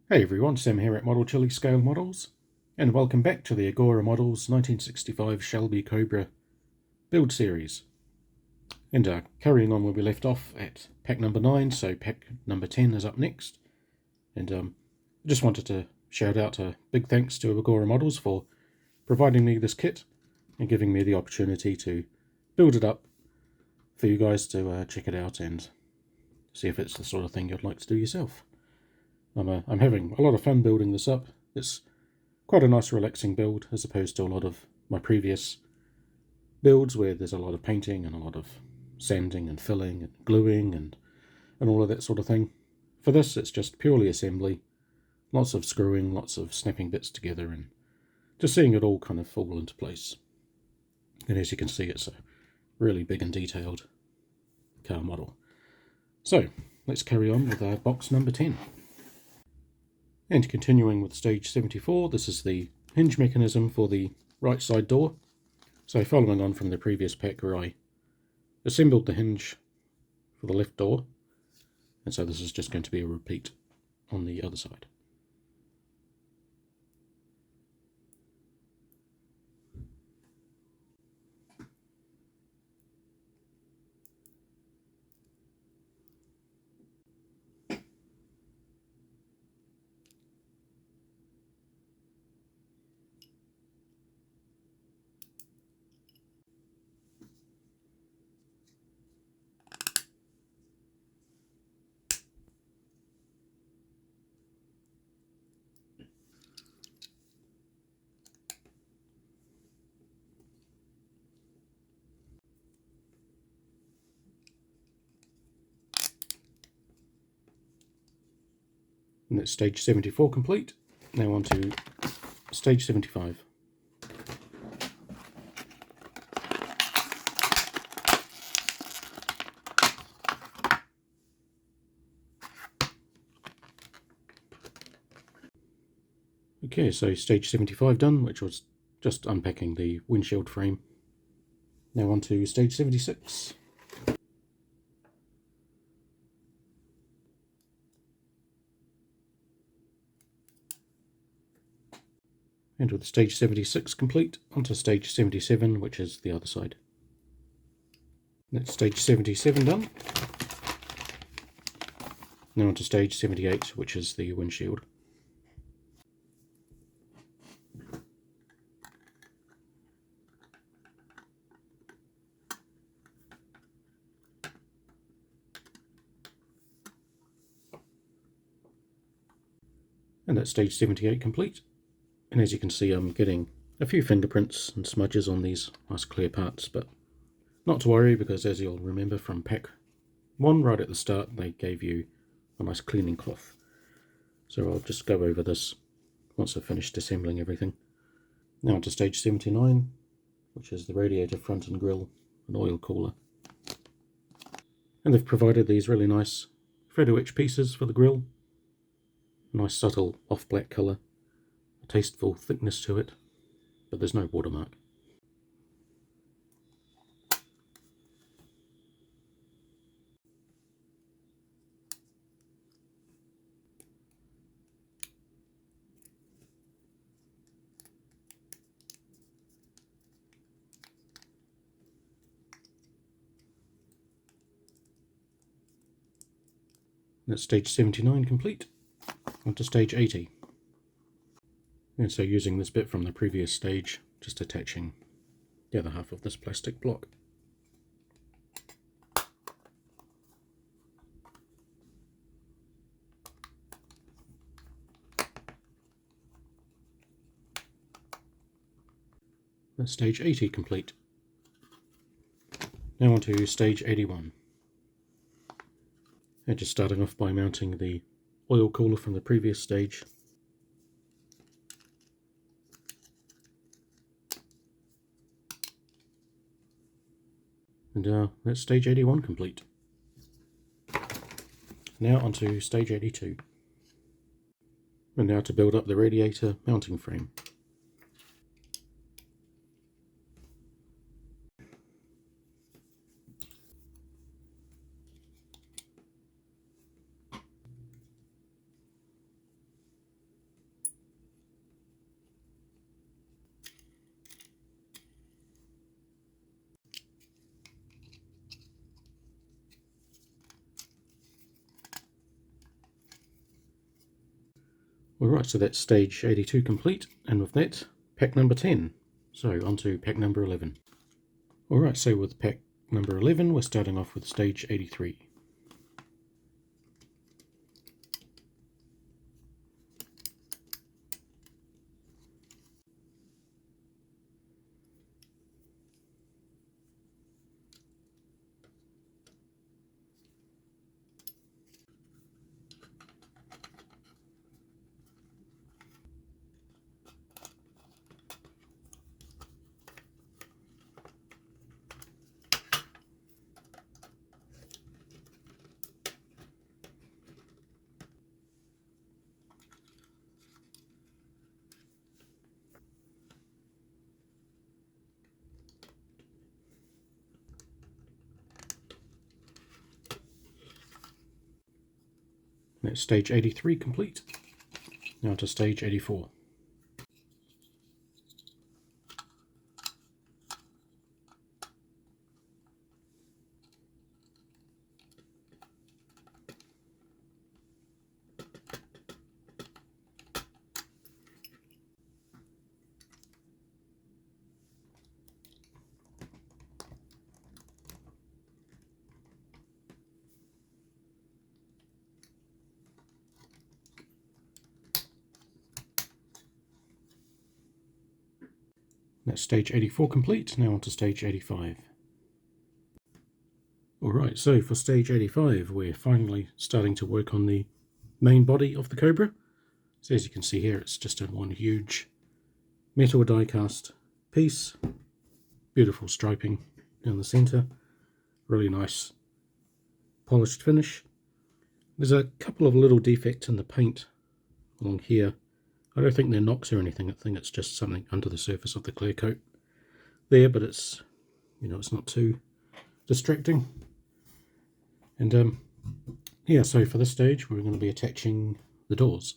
Hey everyone, Sam here at Model Chili Scale Models, and welcome back to the Agora Models 1965 Shelby Cobra build series. And carrying on where we left off at pack number 9, so pack number 10 is up next. And I just wanted to shout out a big thanks to Agora Models for providing me this kit and giving me the opportunity to build it up for you guys to check it out and see if it's the sort of thing you'd like to do yourself. I'm having a lot of fun building this up. It's quite a nice relaxing build as opposed to a lot of my previous builds where there's a lot of painting and a lot of sanding and filling and gluing and all of that sort of thing. For this it's just purely assembly, lots of screwing, lots of snapping bits together and just seeing it all kind of fall into place. And as you can see, it's a really big and detailed car model. So let's carry on with our box number 10. And continuing with stage 74, this is the hinge mechanism for the right side door. So following on from the previous pack where I assembled the hinge for the left door, and so this is just going to be a repeat on the other side. And that's stage 74 complete. Now on to stage 75. Okay, so stage 75 done, which was just unpacking the windshield frame. Now on to stage 76. And with stage 76 complete, onto stage 77, which is the other side. That's stage 77 done. Now onto stage 78, which is the windshield. And that's stage 78 complete. And as you can see, I'm getting a few fingerprints and smudges on these nice clear parts, but not to worry, because as you'll remember from pack 1 right at the start, they gave you a nice cleaning cloth. So I'll just go over this once I've finished assembling everything. Now onto stage 79, which is the radiator front and grille and oil cooler. And they've provided these really nice photo etch pieces for the grille. Nice subtle off black colour, a tasteful thickness to it, but there's no watermark. That's stage 79 complete. Onto stage 80. And so using this bit from the previous stage, just attaching the other half of this plastic block. That's stage 80 complete. Now on to stage 81. And just starting off by mounting the oil cooler from the previous stage. And that's stage 81 complete. Now onto stage 82. And now to build up the radiator mounting frame. Alright, so that's stage 82 complete, and with that, pack number 10. So on to pack number 11. Alright, so with pack number 11, we're starting off with stage 83. That's stage 83 complete. Now to stage 84. That's stage 84 complete, now on to stage 85. Alright, so for stage 85 we're finally starting to work on the main body of the Cobra. So as you can see here, it's just in one huge metal die-cast piece. Beautiful striping down the centre, really nice polished finish. There's a couple of little defects in the paint along here. I don't think they're knocks or anything, I think it's just something under the surface of the clear coat there, but it's, you know, it's not too distracting. And yeah, so for this stage we're going to be attaching the doors.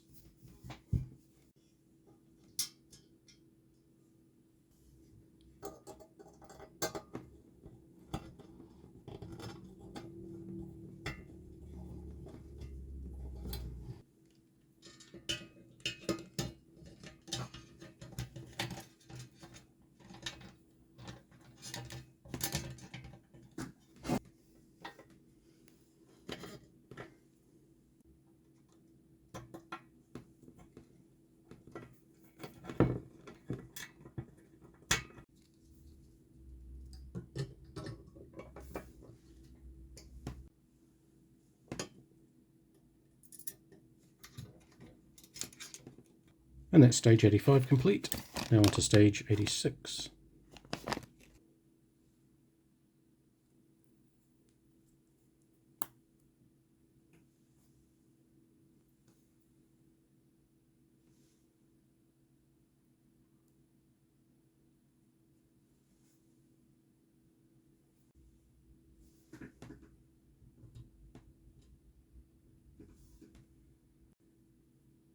And that's stage 85 complete. Now on to stage 86.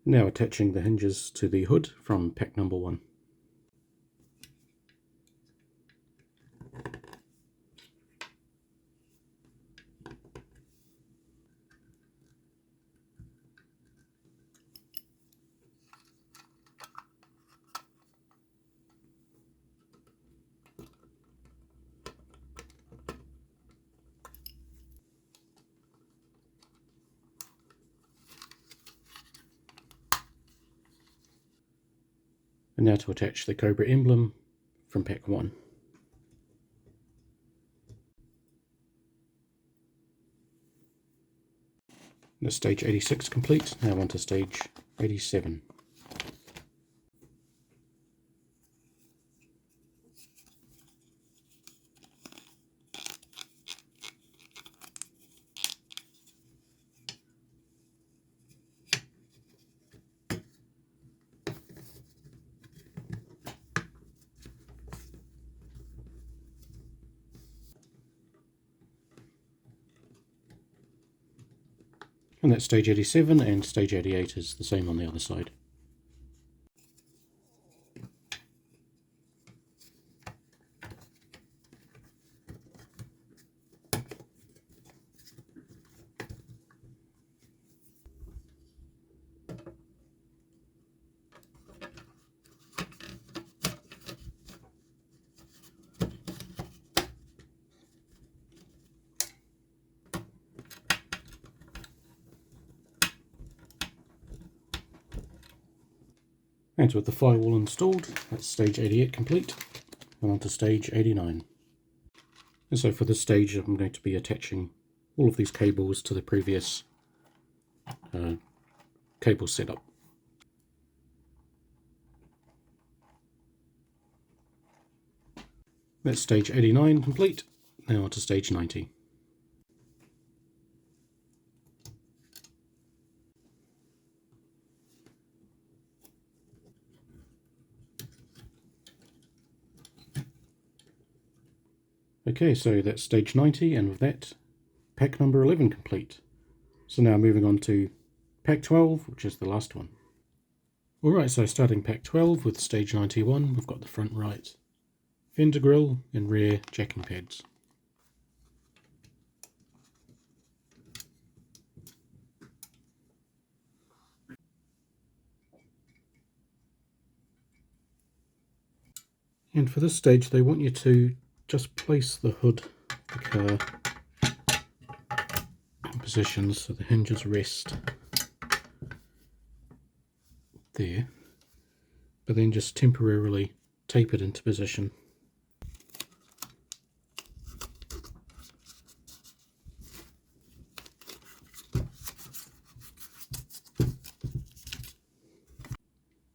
Now attaching the hinges to the hood from pack number 1. And now to attach the Cobra emblem from pack 1. That's stage 86 complete, now on to stage 87. And that's stage 87, and stage 88 is the same on the other side. And with the firewall installed, that's stage 88 complete, and on to stage 89. And so for this stage I'm going to be attaching all of these cables to the previous cable setup. That's stage 89 complete, now on to stage 90. Okay, so that's stage 90, and with that, pack number 11 complete. So now moving on to pack 12, which is the last one. Alright, so starting pack 12 with stage 91, we've got the front right fender grille and rear jacking pads. And for this stage they want you to just place the hood of the car in positions so the hinges rest there, but then just temporarily tape it into position.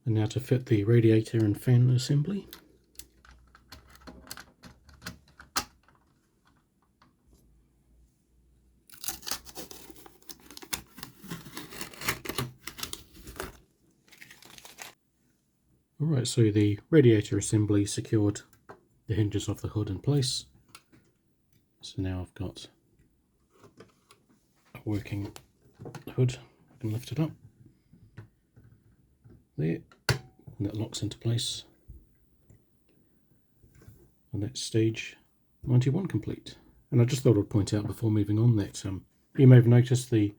And now to fit the radiator and fan assembly. Alright, so the radiator assembly secured the hinges of the hood in place. So now I've got a working hood. I can lift it up there, and that locks into place. And that's stage 91 complete. And I just thought I'd point out before moving on that you may have noticed the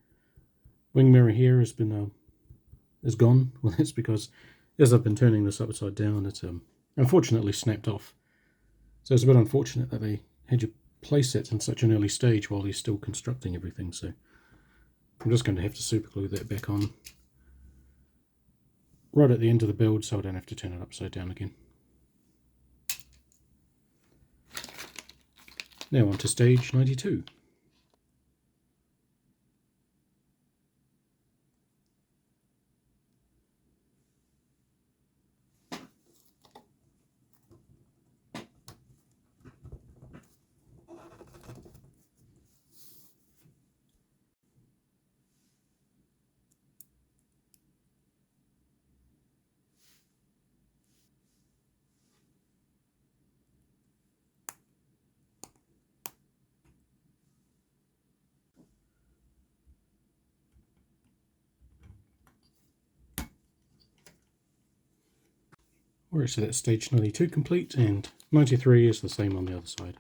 wing mirror here has been is gone. Well, that's because as I've been turning this upside down, it unfortunately snapped off. So it's a bit unfortunate that they had you place it in such an early stage while you're still constructing everything. So I'm just going to have to super glue that back on right at the end of the build so I don't have to turn it upside down again. Now on to stage 92. Alright, so that's stage 92 complete, and 93 is the same on the other side.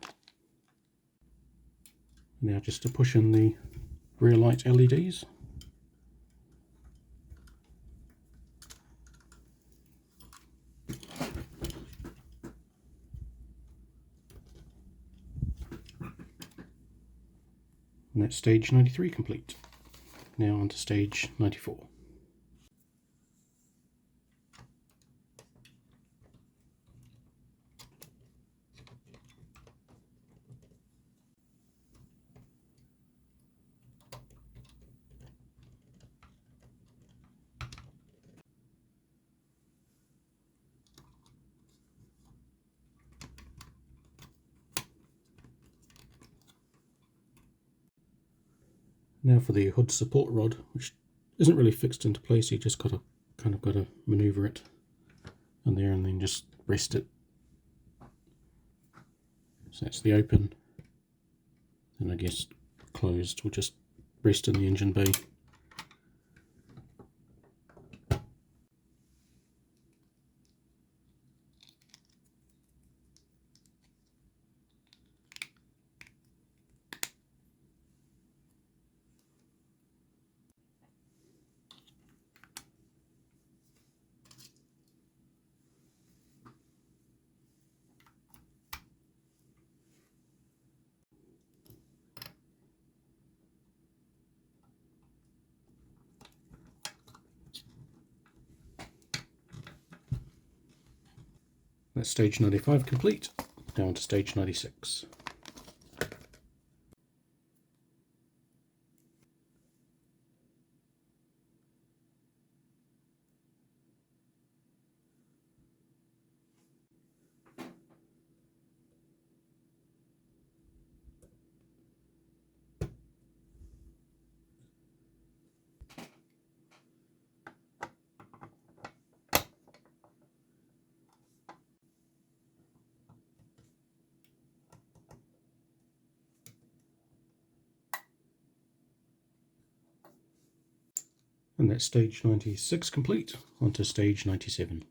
Now just to push in the rear light LEDs. And that's stage 93 complete. Now on to stage 94. Now for the hood support rod, which isn't really fixed into place, you just got to maneuver it on there and then just rest it. So that's the open, and I guess closed will just rest in the engine bay. That's stage 95 complete. Now on to stage 96. And that's stage 96 complete. On to stage 97.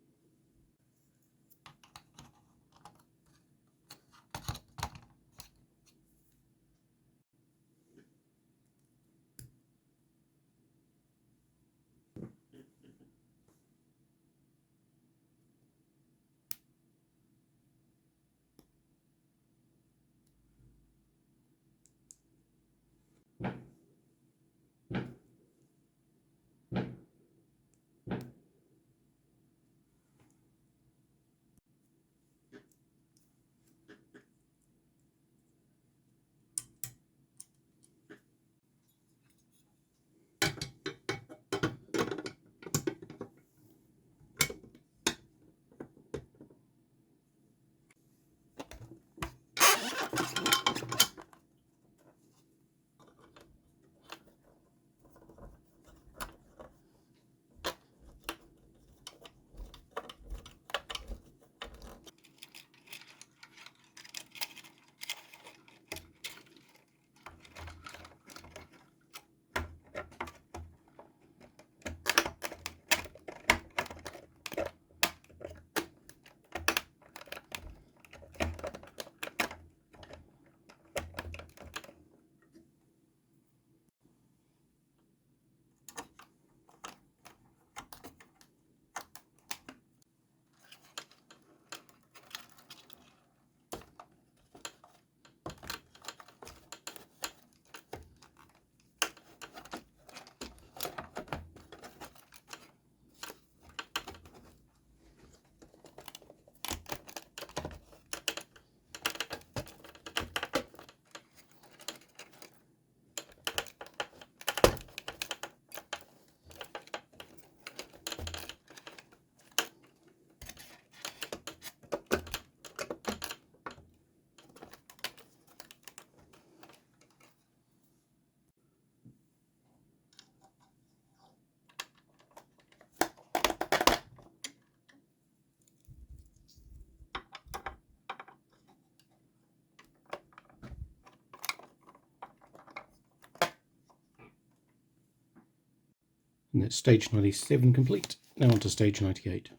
And that's stage 97 complete. Now on to stage 98.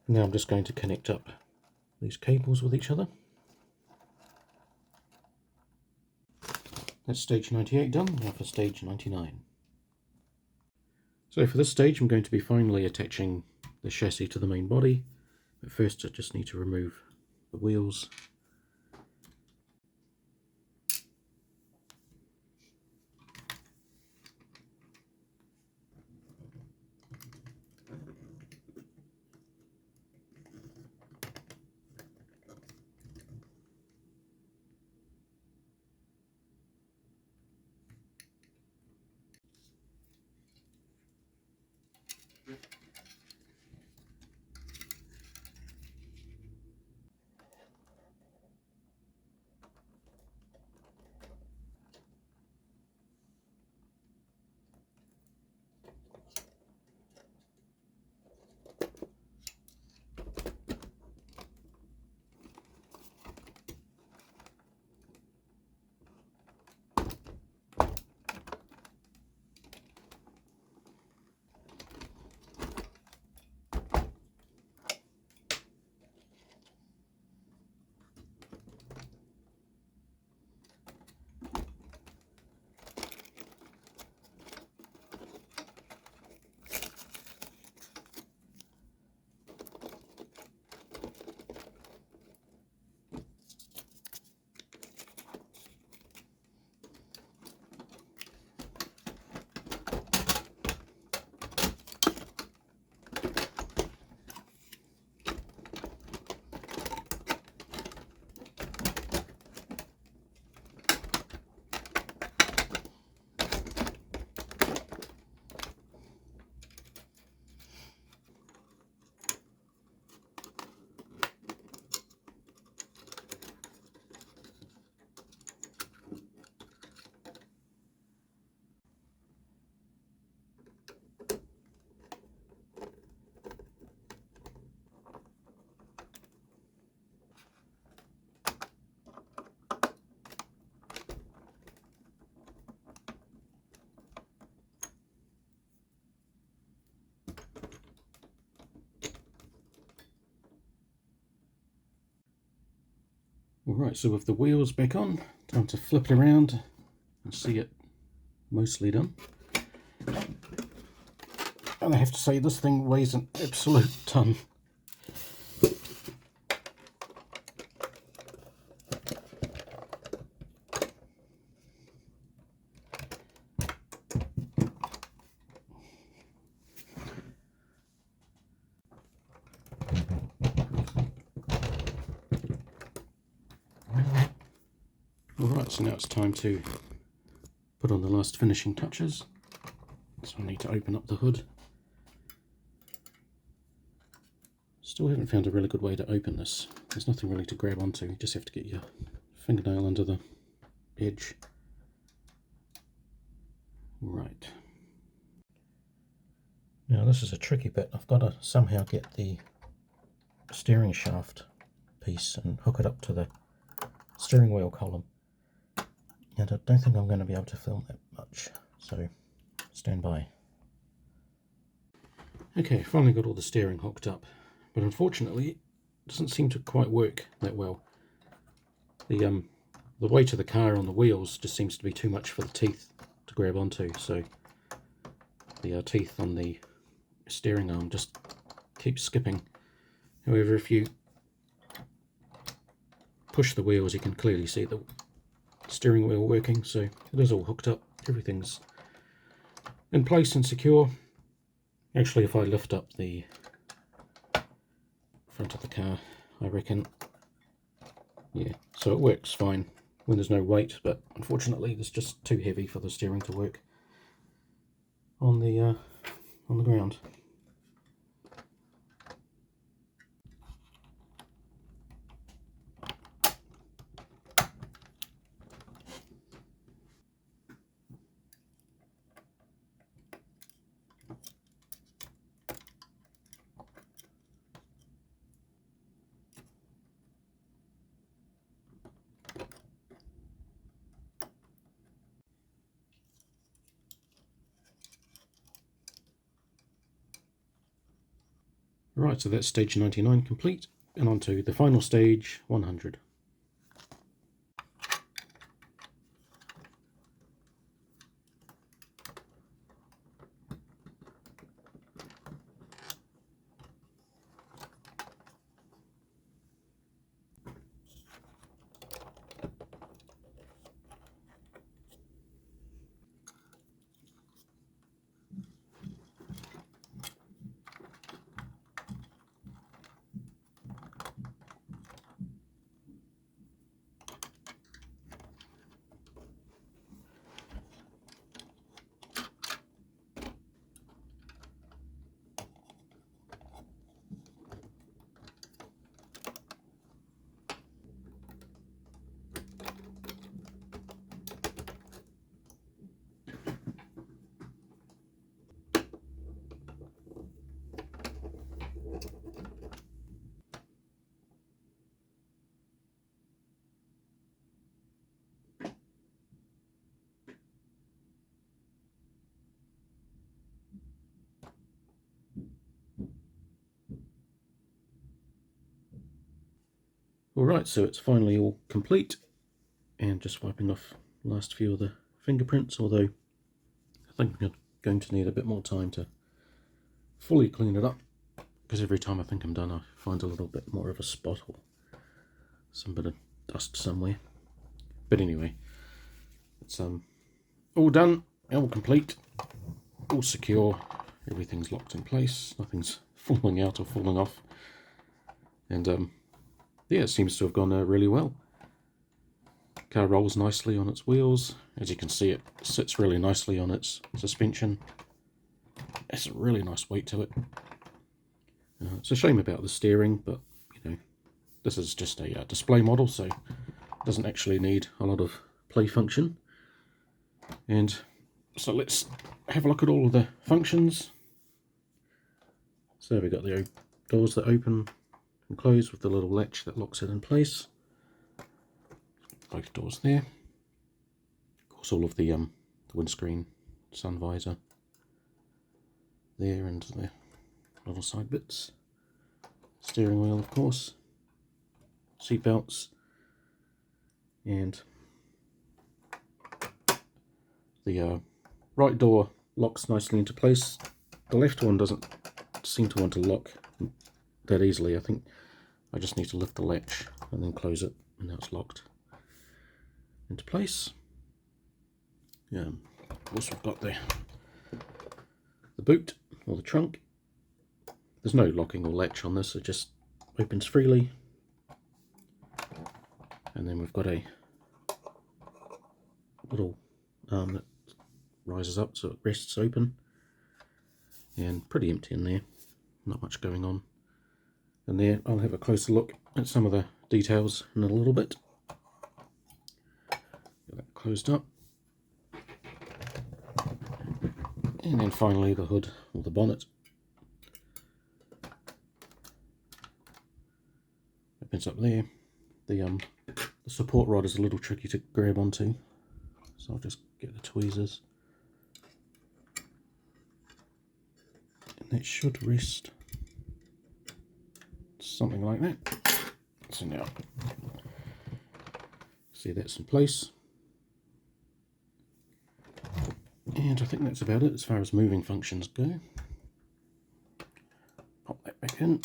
Now I'm just going to connect up these cables with each other. That's stage 98 done. Now for stage 99. So for this stage I'm going to be finally attaching the chassis to the main body, but first I just need to remove the wheels. Alright, so with the wheels back on, time to flip it around and see it mostly done. And I have to say, this thing weighs an absolute ton. Alright, so now it's time to put on the last finishing touches. So I need to open up the hood. Still haven't found a really good way to open this. There's nothing really to grab onto, you just have to get your fingernail under the edge. Right. Now this is a tricky bit. I've got to somehow get the steering shaft piece and hook it up to the steering wheel column. And I don't think I'm going to be able to film that much, so stand by. Okay, finally got all the steering hooked up, but unfortunately it doesn't seem to quite work that well. The weight of the car on the wheels just seems to be too much for the teeth to grab onto, so the teeth on the steering arm just keep skipping. However, if you push the wheels, you can clearly see the steering wheel working, so it is all hooked up. Everything's in place and secure. Actually, if I lift up the front of the car, I reckon, yeah, so it works fine when there's no weight, but unfortunately it's just too heavy for the steering to work on the ground. Right, so that's stage 99 complete, and on to the final stage, 100. Alright, so it's finally all complete, and just wiping off the last few of the fingerprints, although I think I'm going to need a bit more time to fully clean it up, because every time I think I'm done I find a little bit more of a spot or some bit of dust somewhere. But anyway, it's all done, all complete, all secure, everything's locked in place, nothing's falling out or falling off, and yeah, it seems to have gone really well. Car rolls nicely on its wheels. As you can see, it sits really nicely on its suspension. It's a really nice weight to it. It's a shame about the steering, but you know, this is just a display model, so it doesn't actually need a lot of play function. And so let's have a look at all of the functions. So we've got the doors that open and close with the little latch that locks it in place. Both doors there. Of course, all of the windscreen, sun visor there, and the little side bits. Steering wheel, of course. Seat belts. and the right door locks nicely into place. The left one doesn't seem to want to lock that easily. I think I just need to lift the latch and then close it, and now it's locked into place. Also we've got the boot, or the trunk. There's no locking or latch on this, it just opens freely. And then we've got a little arm that rises up so it rests open. And pretty empty in there, not much going on. And there, I'll have a closer look at some of the details in a little bit. Get that closed up. And then finally the hood, or the bonnet. Opens up there. The support rod is a little tricky to grab onto, so I'll just get the tweezers. And that should rest something like that. So now, see that's in place. And I think that's about it as far as moving functions go. Pop that back in.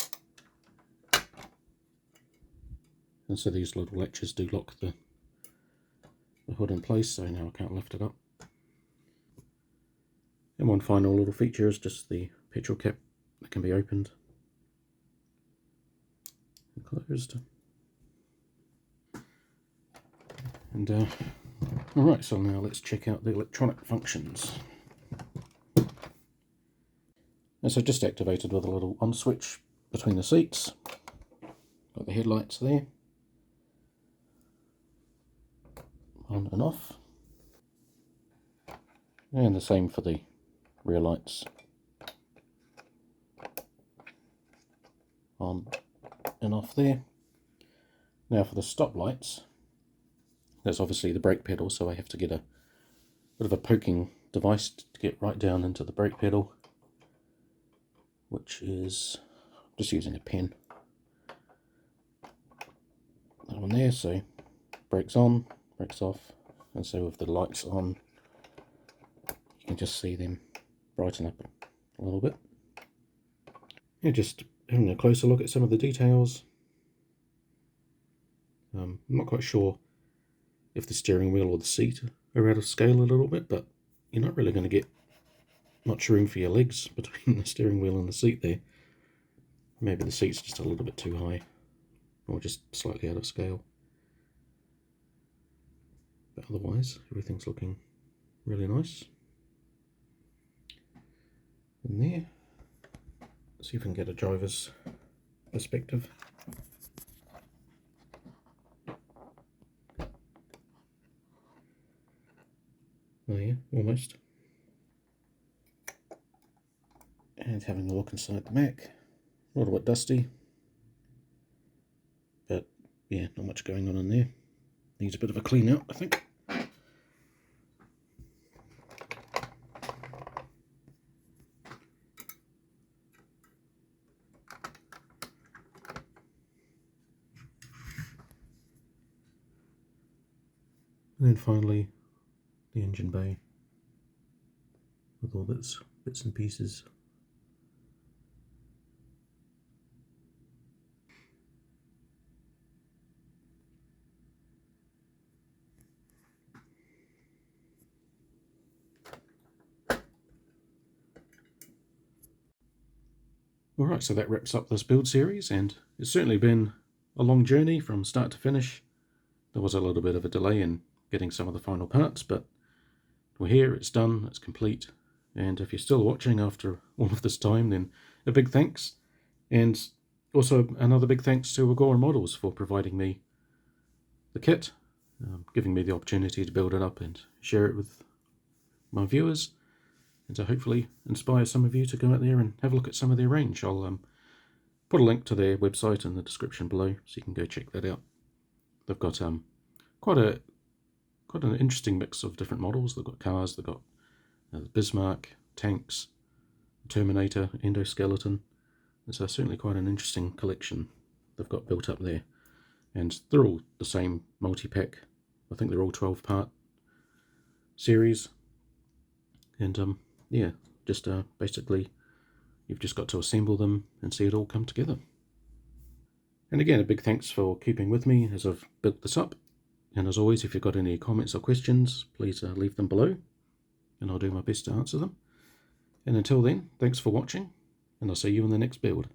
And so these little latches do lock the hood in place, so now I can't lift it up. And one final little feature is just the petrol cap that can be opened and closed. And alright, so now let's check out the electronic functions. And so just activated with a little on switch between the seats. Got the headlights there. On and off. And the same for the rear lights. On and off there. Now for the stop lights, there's obviously the brake pedal, so I have to get a bit of a poking device to get right down into the brake pedal, which is just using a pen. That one there, so brakes on, brakes off, and so with the lights on, you can just see them brighten up a little bit. Yeah, just having a closer look at some of the details. I'm not quite sure if the steering wheel or the seat are out of scale a little bit, but you're not really going to get much room for your legs between the steering wheel and the seat there. Maybe the seat's just a little bit too high, or just slightly out of scale. But otherwise, everything's looking really nice. And there, let's see if we can get a driver's perspective. Oh yeah, almost. And having a look inside the Mac, a little bit dusty, but yeah, not much going on in there. Needs a bit of a clean out, I think. And then finally, the engine bay with all its bits and pieces. Alright, so that wraps up this build series, and it's certainly been a long journey from start to finish. There was a little bit of a delay in getting some of the final parts, but we're here, it's done, it's complete. And if you're still watching after all of this time, then a big thanks. And also another big thanks to Agora Models for providing me the kit, giving me the opportunity to build it up and share it with my viewers, and to hopefully inspire some of you to go out there and have a look at some of their range. I'll put a link to their website in the description below, so you can go check that out. They've got quite an interesting mix of different models. They've got cars, they've got Bismarck, tanks, Terminator, endoskeleton. It's certainly quite an interesting collection they've got built up there. And they're all the same multi-pack I think they're all 12-part series. And yeah, just basically you've just got to assemble them and see it all come together. And again, a big thanks for keeping with me as I've built this up. And as always, if you've got any comments or questions, please leave them below, and I'll do my best to answer them. And until then, thanks for watching, and I'll see you in the next build.